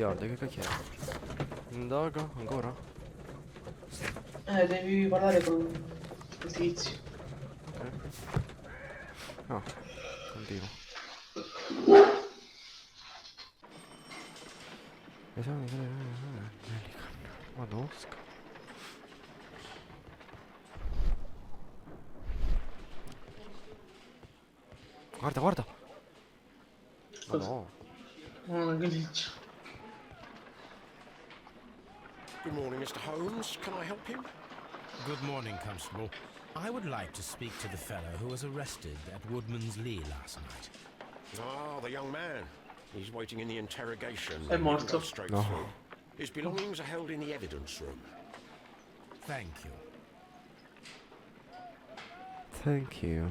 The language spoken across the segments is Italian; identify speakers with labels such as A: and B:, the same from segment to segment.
A: Maglietta, che cacchio è? Indaga, ancora?
B: Devi parlare con il tizio.
A: Ok. Ah, continua. Esami di Madosca. Guarda, guarda! Ma
B: Cosa?
A: no.
B: Oh, glitch.
C: Good morning, Mr. Holmes. Can I help you?
D: Good morning, Constable. I would like to speak to the fellow who was arrested at Woodman's Lee last night.
C: Ah, the young man. He's waiting in the interrogation.
B: È
C: You can
B: morto.
C: go straight
A: No.
C: through. His belongings are held in the evidence room.
D: Thank you.
A: Thank you.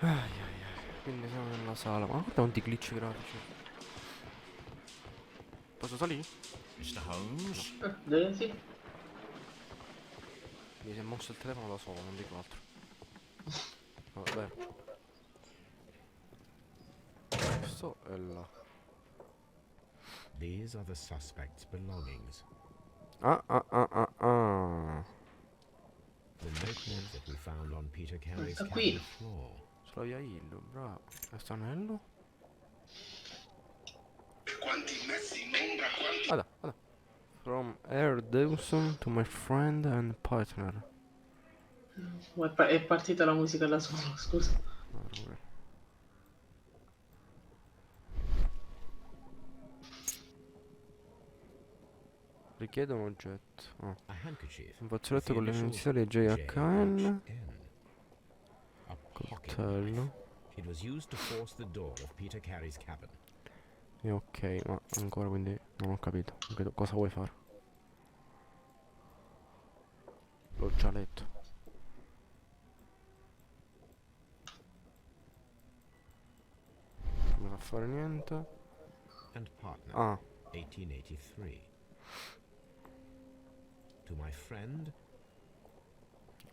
A: Ai ai ai. Quindi siamo nella sala. Ma guarda quanti glitch grafici. Posso salire?
C: Mr. Holmes?
B: Sì.
A: Mi si è mosso il telefono da solo, non dico altro. Vabbè. Questo è là.
D: These are the suspect's belongings.
A: Ah ah ah ah ah.
D: The notebook that we found on Peter Carey's
B: Sta qui.
D: cabin floor.
A: Sulla via Illu, bravo. Questo anello?
E: Quanti mezzi in ombra, quanti...
A: Guarda, guarda. From Air Dawson to my friend and partner.
B: Ma è partita la musica da sola, scusa.
A: Richiede un oggetto. Oh.
D: A handkerchief.
A: Un
D: with
A: fazzoletto
D: the
A: con le
D: initials
A: iniziali JHN.
D: JHN. A pocket
A: Coltello.
D: knife. It was used to force the door of Peter Carey's cabin.
A: E ok, ma ancora quindi non ho capito. Cosa vuoi fare? L'ho già letto. Non mi fa fare niente.
D: And partner.
A: Ah,
D: 1883. To my friend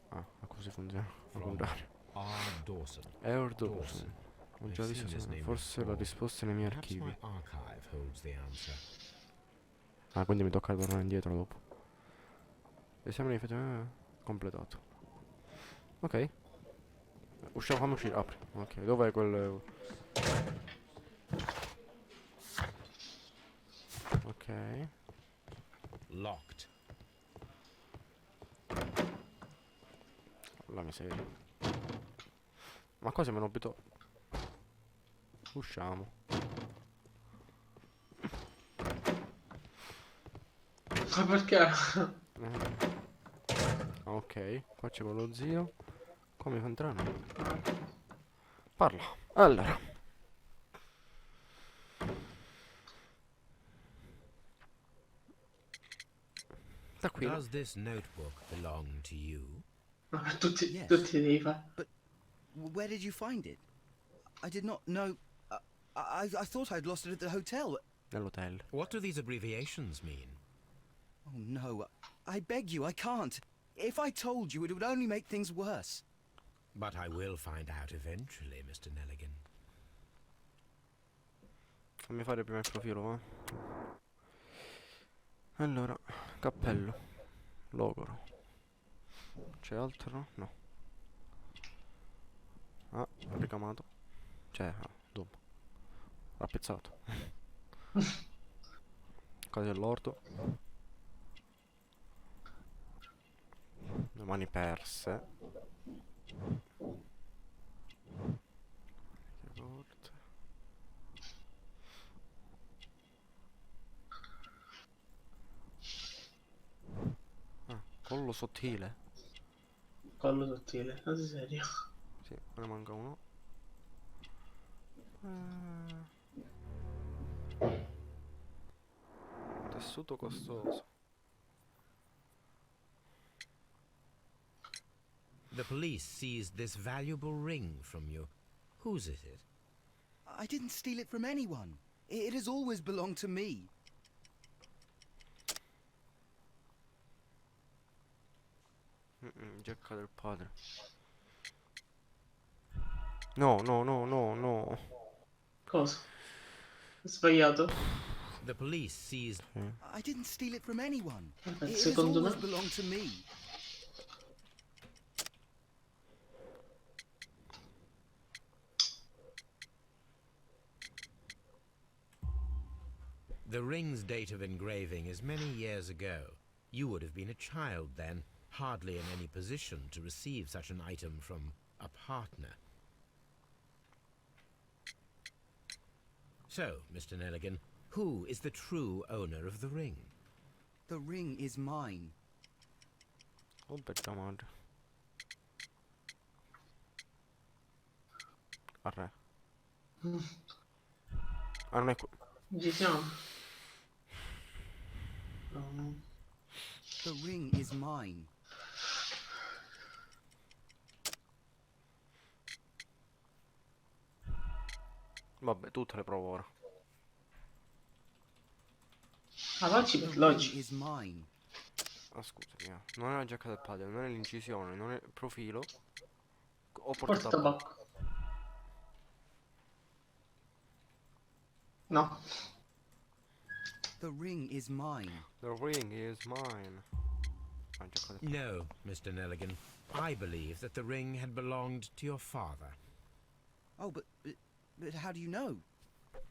A: ah, così funziona. Al
D: from
A: contrario.
D: R. Dawson.
A: Air
D: Dawson.
A: Dawson. Ho già
D: I've
A: visto,
D: seen his name
A: forse la
D: before.
A: risposta è nei miei
D: Perhaps
A: archivi.
D: my archive holds the answer.
A: Ah, quindi mi tocca tornare indietro dopo. Esame di completato. Ok. Usciamo, fammi uscire, apri. Ok, dov'è quel... Ok.
D: Locked.
A: La miseria. Ma cosa me ne abito? Usciamo.
B: Ma perché?
A: Ok, qua c'è quello zio. Come fa entrare? Parla. Allora. Da qui.
D: Does this notebook belong to you?
B: Ma per tutti,
F: Yes.
B: tutti devi fare.
F: Where did you find it? I did not know. I thought I'd lost it at the hotel.
A: Nell'hotel.
D: What do these abbreviations mean?
F: Oh no, I beg you, I can't. If I told you, it would only make things worse.
D: But I will find out eventually, Mr. Nelligan.
A: Fammi fare prima il profilo, va? Allora, cappello. Logoro. C'è altro? No. Ah, ricamato. Cioè, dopo. Rappezzato. Cosa dell'orto. Le mani perse. Ah, collo sottile.
B: Collo sottile, ma sei serio?
A: Sì, me ne manca uno. Tessuto costoso.
D: The police seized this valuable ring from you. Whose is it?
F: I didn't steal it from anyone. It has always belonged to me.
A: Giacca del padre. No, no, no, no, no.
B: Cosa? Sbagliato.
D: The police seized.
F: I didn't steal it from anyone.
B: Vabbè,
F: It has
B: secondo
F: always
B: me.
F: belonged to me.
D: The ring's date of engraving is many years ago. You would have been a child then, hardly in any position to receive such an item from a partner. So, Mr. Nelligan, who is the true owner of the ring?
F: The ring is mine.
A: Oh, bella madre. Arre. Ah, non è
B: Ci siamo. No.
F: The ring is mine.
A: Vabbè, tutte le provo ora.
B: Ah, facci
F: The
B: per
F: ring
B: logica.
F: is mine.
A: Ah, scusami, non è la giacca del padre, non è l'incisione, non è il profilo. O portatabacco.
B: Portatabacco. No.
F: The ring is mine.
A: The ring is mine. Ah, giacca del padre.
D: No, Mr. Nelligan. I believe that the ring had belonged to your father.
F: Oh, but how do you know?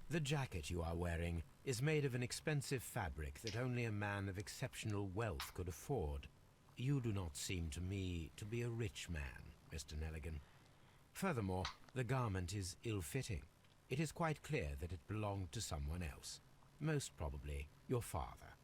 D: The jacket you are wearing is made of an expensive fabric that only a man of exceptional wealth could afford. You do not seem to me to be a rich man, Mr. Nelligan. Furthermore, the garment is ill-fitting. It is quite clear that it belonged to someone else, most probably your father.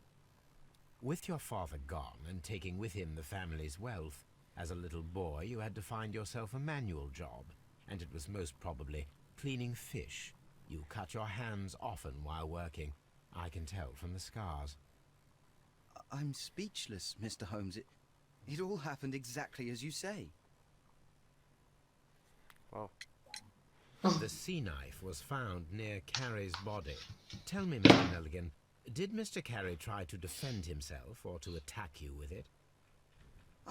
D: With your father gone and taking with him the family's wealth, as a little boy you had to find yourself a manual job, and it was most probably cleaning fish. You cut your hands often while working. I can tell from the scars.
F: I'm speechless, Mr. Holmes. It all happened exactly as you say.
A: Wow.
D: The sea knife was found near Carey's body. Tell me, Mr. Nelligan, did Mr. Carey try to defend himself or to attack you with it?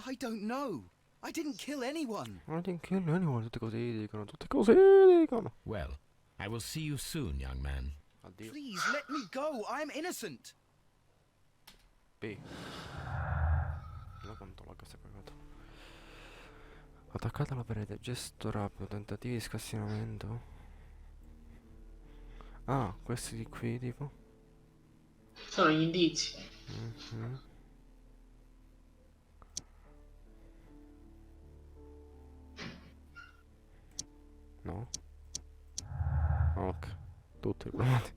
F: I don't know. I didn't kill anyone.
A: I didn't kill anyone. Tutte così dicono, tutte così dicono.
D: Well, I will see you soon, young man.
A: Addio.
F: Please let me go. I'm innocent.
A: B. No, quanto lag sta cagata. Attaccata alla parete, gesto rapido, tentativi di scassinamento. Ah, questi di qui tipo.
B: Sono gli indizi.
A: Mhm. No. Ok. Tutti provati.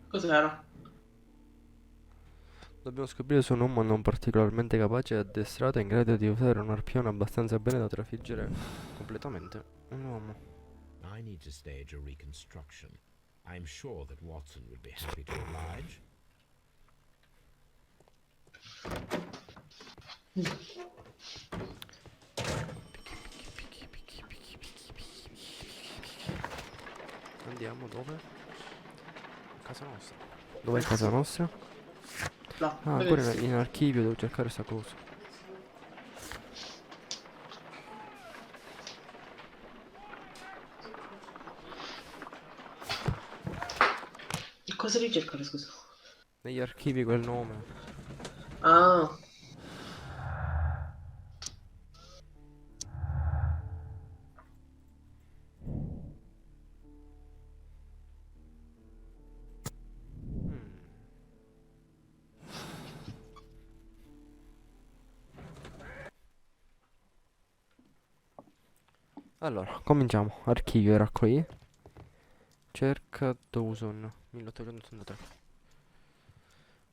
B: Cos'era?
A: Dobbiamo scoprire se un uomo non particolarmente capace e addestrato è in grado di usare un arpione abbastanza bene da trafiggere completamente un uomo.
D: I need to stage a reconstruction. I'm sure that Watson would be happy to oblige.
A: Andiamo dove? Casa nostra. Dov'è casa nostra?
B: Là,
A: Ah,
B: dove
A: pure
B: sei?
A: in archivio devo cercare sta cosa.
B: Che cosa devi cercare, scusa?
A: Negli archivi quel nome.
B: Ah,
A: Allora, cominciamo. Archivio era qui. Cerca Dawson 1883.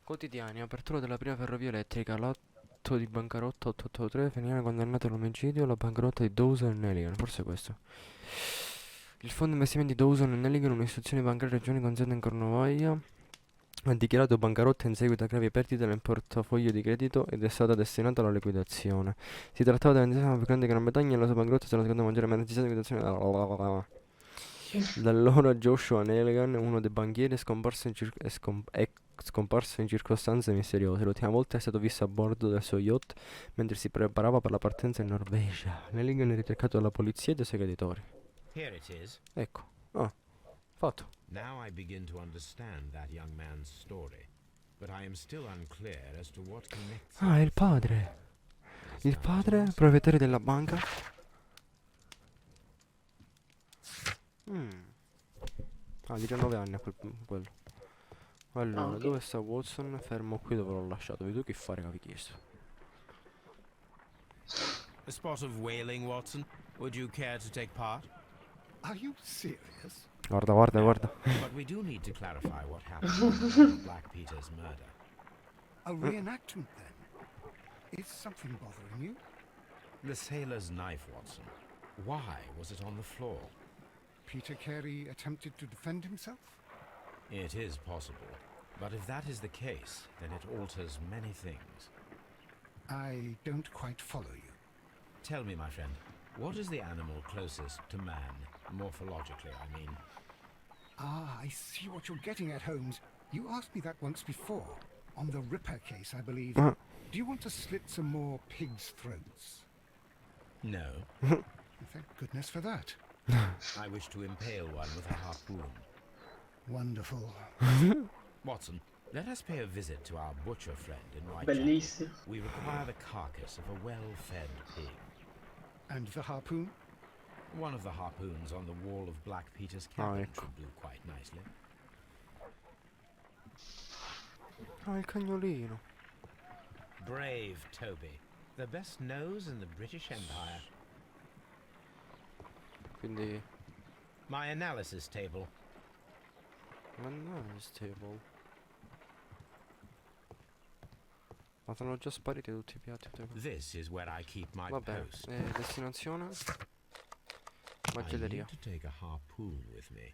A: Quotidiani, apertura della prima ferrovia elettrica, l'atto di bancarotta 883, veniva condannato all'omicidio, la bancarotta di Dawson e Nelligan, forse questo. Il fondo investimenti Dawson e Nelligan, un'istituzione bancaria regione con sede in Cornovaglia, ha dichiarato bancarotta in seguito a gravi perdite nel portafoglio di credito ed è stata destinata alla liquidazione. Si trattava della ventesima più grande Gran Bretagna e la sua bancarotta sarà la seconda maggiore emergenza di liquidazione. Da allora Joshua Nelligan, uno dei banchieri, è scomparso in circostanze misteriose. L'ultima volta è stato visto a bordo del suo yacht mentre si preparava per la partenza in Norvegia. Nelligan è ricercato dalla polizia e dai suoi creditori.
D: Here it is.
A: Ecco. Ah, Fatto.
D: Now I begin to understand that young man's story, but I am still unclear as to what connects
A: Ah, è il padre. Il padre, proprietario della banca. Ah, 19 anni a quello. Allora,
B: ok.
A: dove sta Watson? Fermo qui dove l'ho lasciato. Vedi tu che fare che avevi chiesto.
D: A spot of whaling, Watson. Would you care to take part?
G: Are you serious?
A: Guarda, guarda, guarda.
D: But we do need to clarify what happened after Black Peter's murder.
G: A reenactment then? Is something bothering you?
D: The sailor's knife, Watson. Why was it on the floor?
G: Peter Carey attempted to defend himself?
D: It is possible. But if that is the case, then it alters many things.
G: I don't quite follow you.
D: Tell me, my friend, what is the animal closest to man, morphologically, I mean?
G: Ah, I see what you're getting at, Holmes. You asked me that once before. On the Ripper case, I believe. Do you want to slit some more pigs' throats?
D: No.
G: Thank goodness for that.
D: I wish to impale one with a harpoon.
G: Wonderful.
D: Watson, let us pay a visit to our butcher friend in Whitechapel.
B: Bellissimo.
D: We require the carcass of a well-fed pig.
G: And the harpoon?
D: One of the harpoons on the wall of Black Peter's cabin
A: ecco.
D: should do quite nicely.
A: Ah, il cagnolino.
D: Brave Toby. The best nose in the British Empire.
A: Quindi...
D: My analysis table.
A: Nice table. Ma sono già spariti tutti i piatti.
D: This is where I keep my
A: Vabbè,
D: post.
A: destinazione?
D: I
A: Macelleria.
D: need to take a harpoon with me.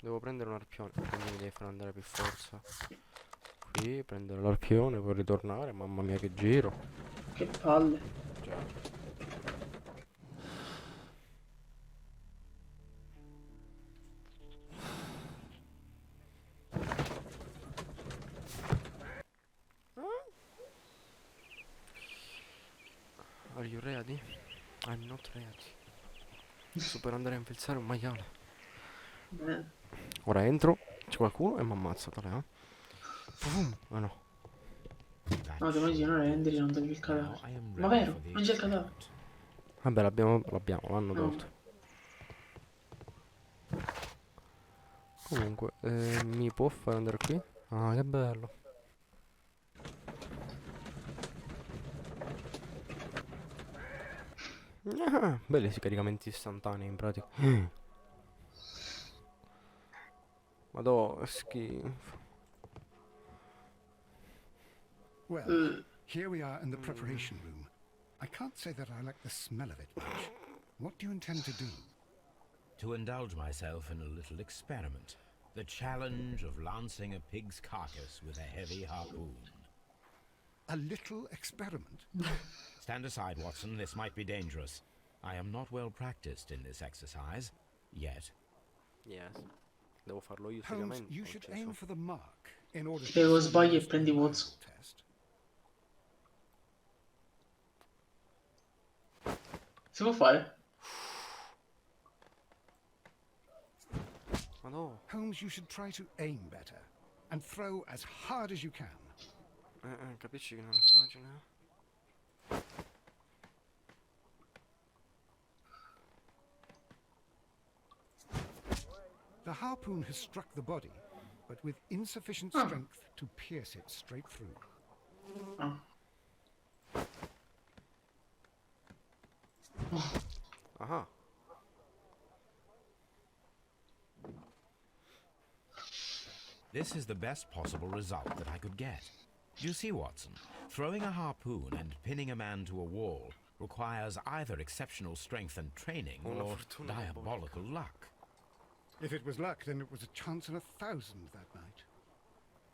A: Devo prendere un arpione, quindi mi devi far andare per forza. Qui, prendere l'arpione, poi ritornare. Mamma mia che giro.
B: Che palle.
A: Cioè. Are you ready? I'm not ready. Sto per andare a infilzare un maiale. Ora entro, c'è qualcuno e mi ammazza, tale, Ah no.
B: No, devo dire, non rendere, non togli il cadavere. Ma vero? Non c'è il cadavere.
A: Vabbè, l'hanno
B: No.
A: tolto. Comunque, mi può far andare qui? Ah, che bello. Ah, belli questi caricamenti istantanei in pratica. Madò, schifo.
G: Well, here we are in the preparation room. I can't say that I like the smell of it much. What do you intend to do?
D: To indulge myself in a little experiment. The challenge of lancing a pig's carcass with a heavy harpoon.
G: A little experiment?
D: Stand aside, Watson. This might be dangerous. I am not well practiced in this exercise. Yet.
A: Yes. Devo farlo io
G: Holmes,
A: seriamente.
G: you should aim for the mark in order
B: Se lo
G: to
B: sbagli e prendi Watson.
G: test.
B: Si può fare?
A: Madò.
G: Holmes, you should try to aim better and throw as hard as you can.
A: Capisci che non è facile?
G: The harpoon has struck the body, but with insufficient strength to pierce it straight through.
B: Ah.
A: Ah.
D: This is the best possible result that I could get. You see, Watson, throwing a harpoon and pinning a man to a wall requires either exceptional strength and training or diabolical luck.
G: If it was luck, then it was a chance in 1,000 that night.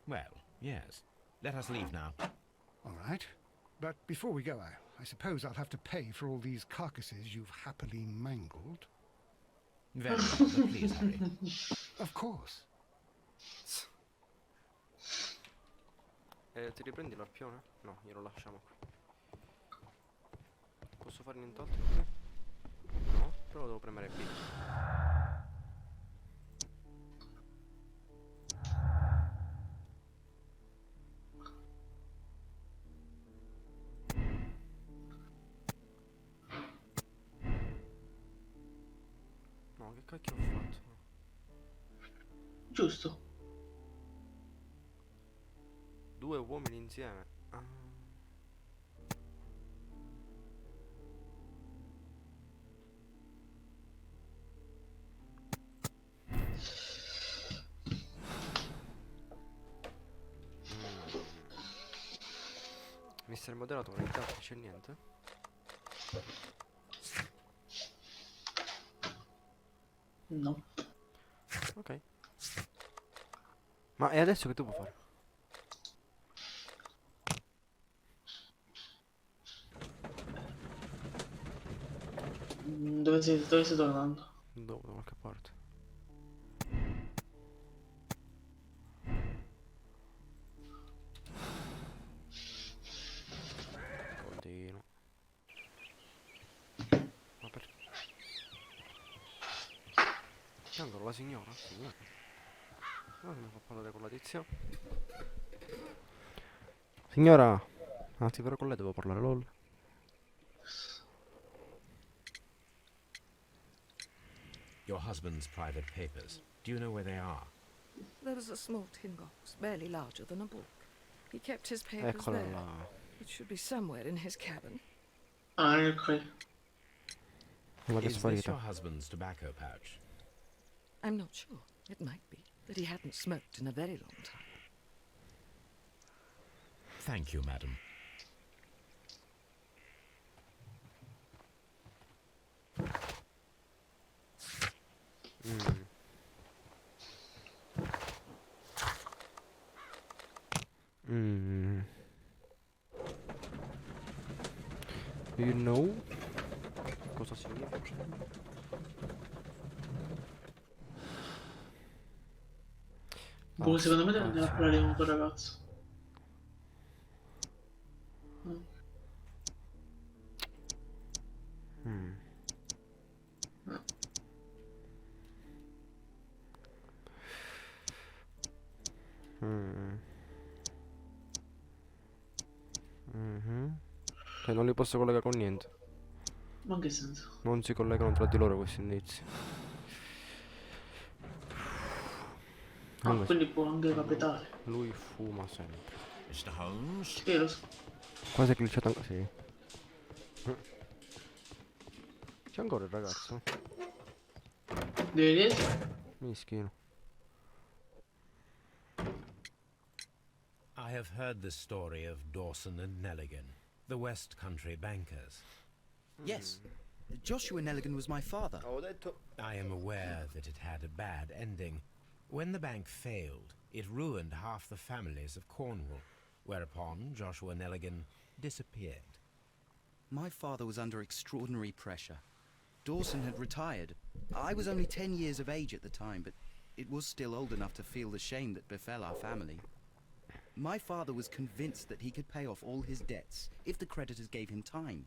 D: Well, yes. Let us leave now.
G: All right. But before we go, I suppose I'll have to pay for all these carcasses you've happily mangled.
D: Very well, but please hurry.
G: Of course.
A: Ti riprendi l'arpione? No, glielo lasciamo qui. Posso fare nient'altro qui? No, però devo premere B. che cacchio ho fatto?
B: Giusto.
A: 2 uomini insieme. Ah. Mister moderatore, in chat c'è niente?
B: No.
A: Ok. Ma e adesso che devo fare?
B: Dove stai tornando?
A: Dove? Da qualche parte. Continuo. Ma perché? C'è ancora la signora? Sì. No, mi fa parlare con la tizia. Signora! Ah sì, però con lei devo parlare, lol.
D: Your husband's private papers. Do you know where they are?
H: There was a small tin box, barely larger than a book. He kept his papers
A: Eccola
H: there.
A: là.
H: It should be somewhere in his cabin.
B: Ah, ecco.
A: Quella che è
D: Is this your
A: sparita.
D: husband's tobacco pouch?
H: I'm not sure. It might be that he hadn't smoked in a very long time.
D: Thank you, madam.
A: Do you know cosa significa?
B: Boh, secondo me deve andare a parlare con quel ragazzo.
A: Cioè non li posso collegare con niente.
B: Ma in che senso?
A: Non si collegano tra di loro questi indizi.
B: Ah,
A: Comunque,
B: quindi può anche capitare.
A: lui fuma sempre.
C: Mr. Holmes?
B: Sì, lo so.
A: Quasi clicciato ancora. Sì. C'è ancora il ragazzo?
B: Devi vedere?
A: Mischino.
D: I have heard the story of Dawson and Nelligan, the West Country bankers.
F: Yes. Joshua Nelligan was my father.
A: Ho detto.
D: I am aware that it had a bad ending. When the bank failed, it ruined half the families of Cornwall, whereupon Joshua Nelligan disappeared.
F: My father was under extraordinary pressure. Dawson had retired. I was only 10 years of age at the time, but it was still old enough to feel the shame that befell our family. My father was convinced that he could pay off all his debts if the creditors gave him time.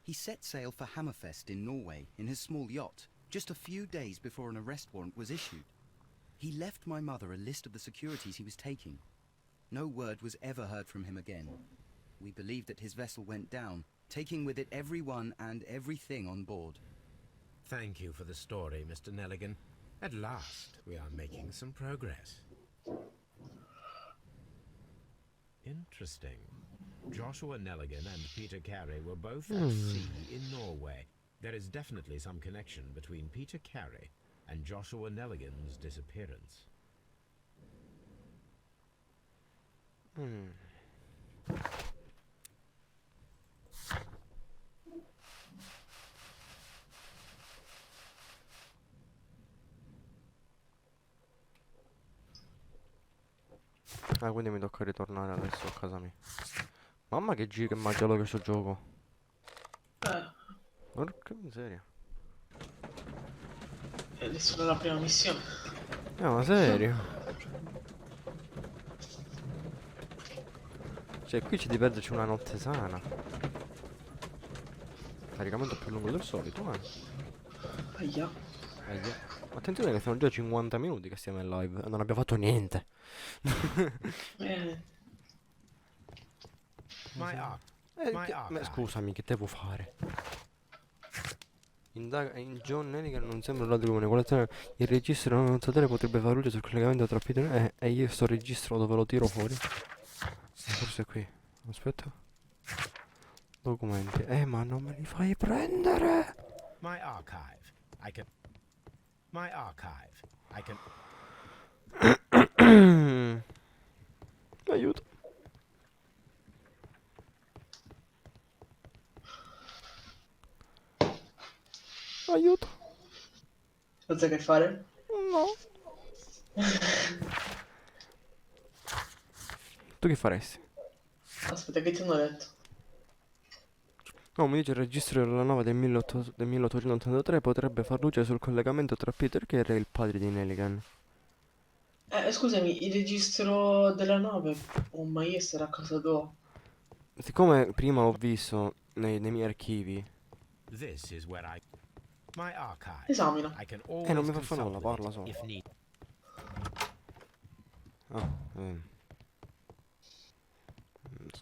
F: He set sail for Hammerfest in Norway in his small yacht, just a few days before an arrest warrant was issued. He left my mother a list of the securities he was taking. No word was ever heard from him again. We believe that his vessel went down, taking with it everyone and everything on board.
D: Thank you for the story, Mr. Nelligan. At last, we are making some progress. Interesting. Joshua Nelligan and Peter Carey were both at sea in Norway. There is definitely some connection between Peter Carey and Joshua Nelligan's disappearance.
A: Ah, quindi mi tocca ritornare adesso a casa mia. Mamma che giro, che mangiato questo gioco. Porca miseria.
B: E adesso è la prima missione.
A: Ma serio? Cioè qui ci di perderci una notte sana. Caricamento più lungo del solito,
B: Aia.
A: Attenzione che sono già 50 minuti che stiamo in live e non abbiamo fatto niente.
D: My art. My art.
A: Scusami, che devo fare? In John Nelligan non sembra un ladrone. Il registro notare potrebbe far luce sul collegamento tra Peter e io sto registro dove lo tiro fuori. Forse è qui. Aspetta. Documenti. Ma non me li fai prendere.
D: My archive. I can.
A: Aiuto. Aiuto.
B: Non sai che fare?
A: No. Tu che faresti?
B: Aspetta, che ti hanno detto?
A: No, mi dice il registro della nave del 1883 potrebbe far luce sul collegamento tra Peter che era il padre di Nelligan.
B: Scusami, il registro della nave. Oh, ma io sarà a casa tua.
A: Siccome prima l'ho visto nei miei archivi.
D: This is where my archive.
B: Esamina.
D: I can
A: Non
D: always
A: mi fa fare nulla,
D: consult
A: parla
D: with
A: solo.
D: it if need.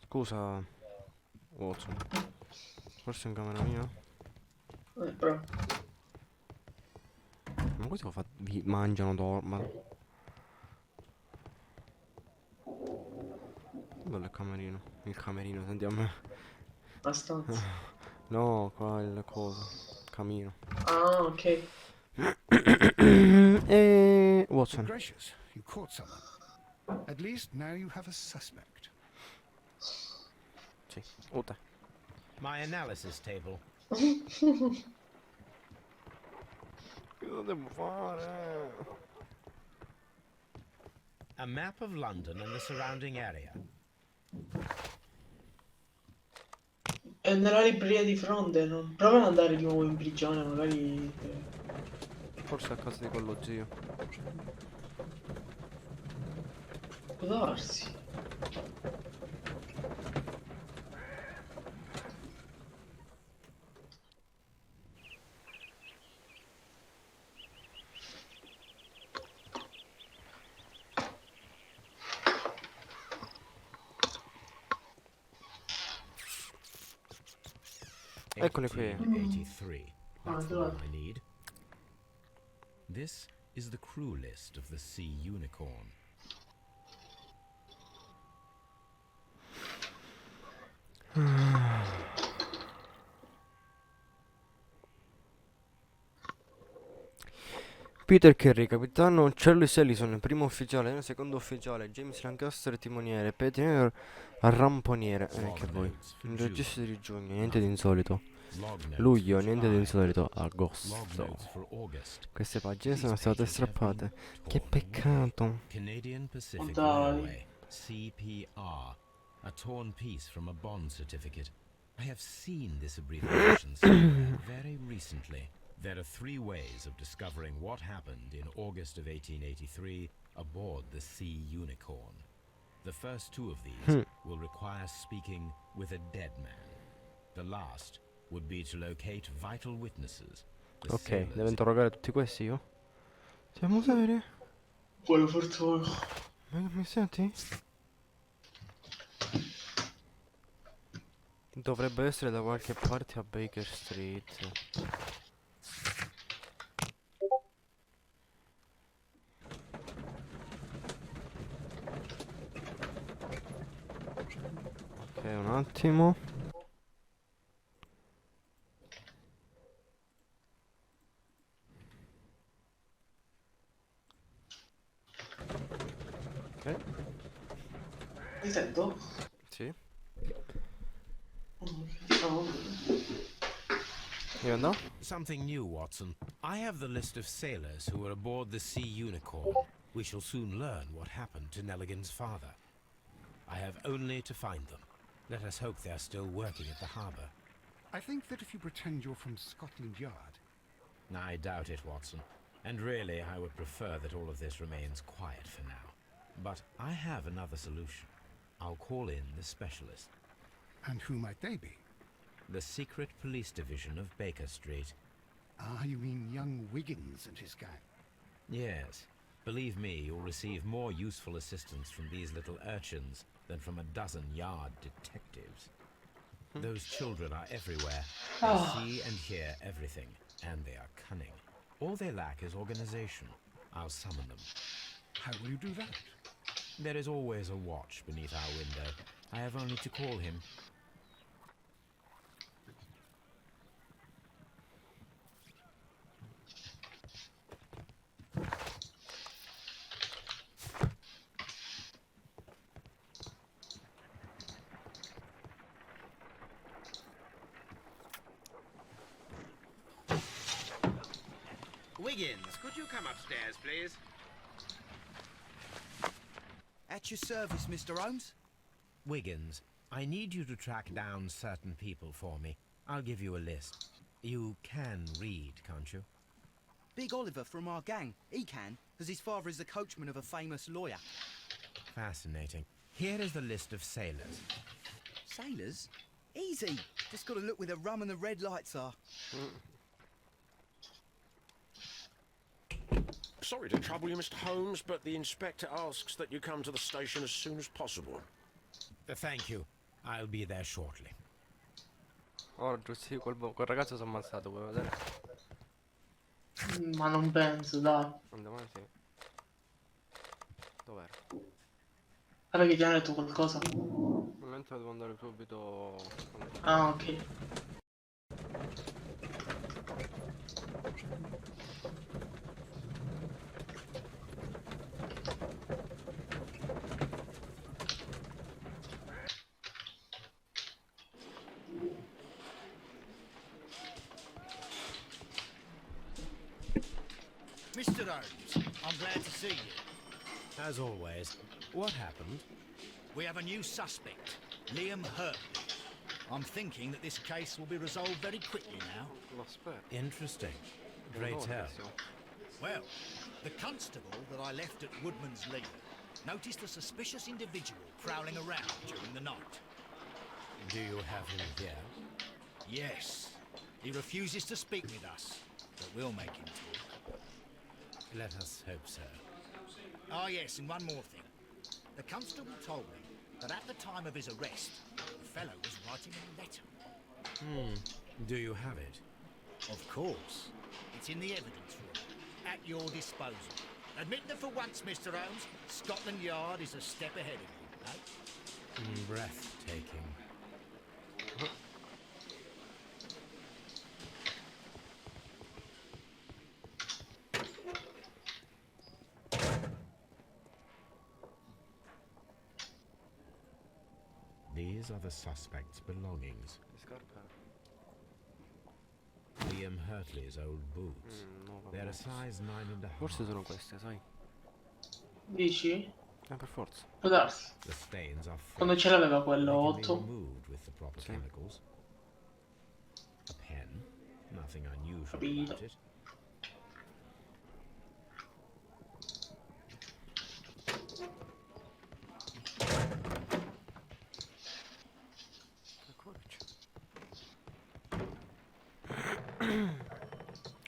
A: Scusa, Watson. Forse in camera mia?
B: Però.
A: Ma questi mangiano, dormono. Bello il camerino. Il camerino, senti a me.
B: La stanza.
A: No, qua il coso. Camino.
B: Ah, ok.
A: Watson.
G: Gracious, you caught someone. At least now you have a suspect.
A: Sì, o te.
D: My analysis table.
A: Cosa devo fare?
D: A map of London and the surrounding area.
B: È nella libreria di fronte, non... Prova ad andare di nuovo in prigione, magari...
A: Forse a casa di quello zio.
B: Può darsi.
A: Eccole qui.
D: 1883. That's the
B: dove?
D: one I need. This is the crew list of the Sea Unicorn.
A: Peter Carey, capitano Charles Ellison, primo ufficiale, secondo ufficiale, James Lancaster, timoniere, Peter ramponiere. Che vuoi? Il registro di giugno, niente di insolito. Luglio, niente di insolito. Agosto. Queste pagine sono state strappate. Che peccato.
D: Canadian Pacific
B: Dai.
D: Railway, CPR, a torn piece from a bond certificate. I have seen this abbreviation somewhere very recently. There are 3 ways of discovering what happened in August of 1883 aboard the Sea Unicorn. The first 2 of these will require speaking with a dead man. The last would be to locate vital witnesses. The
A: Ok, devo
D: sailors
A: interrogare tutti questi io? Siamo seri?
B: Buona fortuna.
A: Mi senti? Dovrebbe essere da qualche parte a Baker Street. Ok, un attimo. Ok,
B: Mi sento?
A: sì.
B: Oh.
A: Io andò?
D: Something new, Watson. I have the list of sailors who were aboard the Sea Unicorn. We shall soon learn what happened to Nelligan's father. I have only to find them. Let us hope they are still working at the harbour.
G: I think that if you pretend you're from Scotland Yard...
D: I doubt it, Watson. And really, I would prefer that all of this remains quiet for now. But I have another solution. I'll call in the specialist.
G: And who might they be?
D: The secret police division of Baker Street.
G: Ah, you mean young Wiggins and his gang?
D: Yes. Believe me, you'll receive more useful assistance from these little urchins than from a dozen yard detectives. Those children are everywhere. They see and hear everything. And they are cunning. All they lack is organization. I'll summon them.
G: How will you do that?
D: There is always a watch beneath our window. I have only to call him.
I: Wiggins, could you come upstairs, please?
F: At your service, Mr. Holmes.
D: Wiggins, I need you to track down certain people for me. I'll give you a list. You can read, can't you?
F: Big Oliver from our gang. He can, as his father is the coachman of a famous lawyer.
D: Fascinating. Here is the list of sailors.
F: Sailors? Easy. Just gotta look where the rum and the red lights are.
C: Sorry to trouble you, Mr. Holmes, but the inspector asks that you come to the station as soon as possible.
D: Thank you. I'll be there shortly.
A: Oh, giusto, sì, quel ragazzo si è ammazzato, vuoi vedere?
B: Ma non penso, dai.
A: Andiamo avanti. Dov'era?
B: Guarda che ti hanno detto qualcosa.
A: Mentre devo andare subito.
B: Ah, ok.
I: Mr. Holmes, I'm glad to see you.
D: As always. What happened?
I: We have a new suspect, Liam Hurtley. I'm thinking that this case will be resolved very quickly now.
D: Interesting. Great tell.
I: Well, the constable that I left at Woodman's Lee noticed a suspicious individual prowling around during the night.
D: Do you have him here?
I: Yes, he refuses to speak with us, but we'll make him talk.
D: Let us hope so.
I: Ah, yes, and one more thing. The constable told me that at the time of his arrest, the fellow was writing a letter.
D: Do you have it?
I: Of course. It's in the evidence room, at your disposal. Admit that for once, Mr. Holmes, Scotland Yard is a step ahead of you, eh?
D: Breathtaking. These are the suspect's belongings. Liam Hurtley's old boots.
A: No, vabbè,
D: They're a size 9.5.
A: forse sono queste, sai?
B: Dici?
A: Per forza.
B: Può darsi.
D: The stains are fresh.
B: Quando ce l'aveva
D: They
B: quello,
D: can be
B: 8.
D: removed with the proper
A: Sì.
D: chemicals. A pen. Nothing unusual
B: Capito.
D: about it.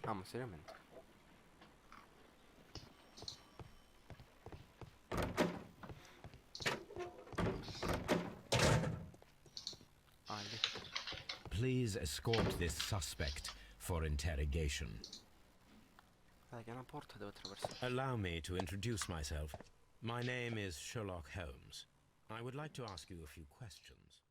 A: Ah, ma seriamente? Ah, lì.
D: Please escort this suspect for interrogation.
A: Dai, che è una porta devo attraversare.
D: Allow me to introduce myself. My name is Sherlock Holmes. I would like to ask you a few questions.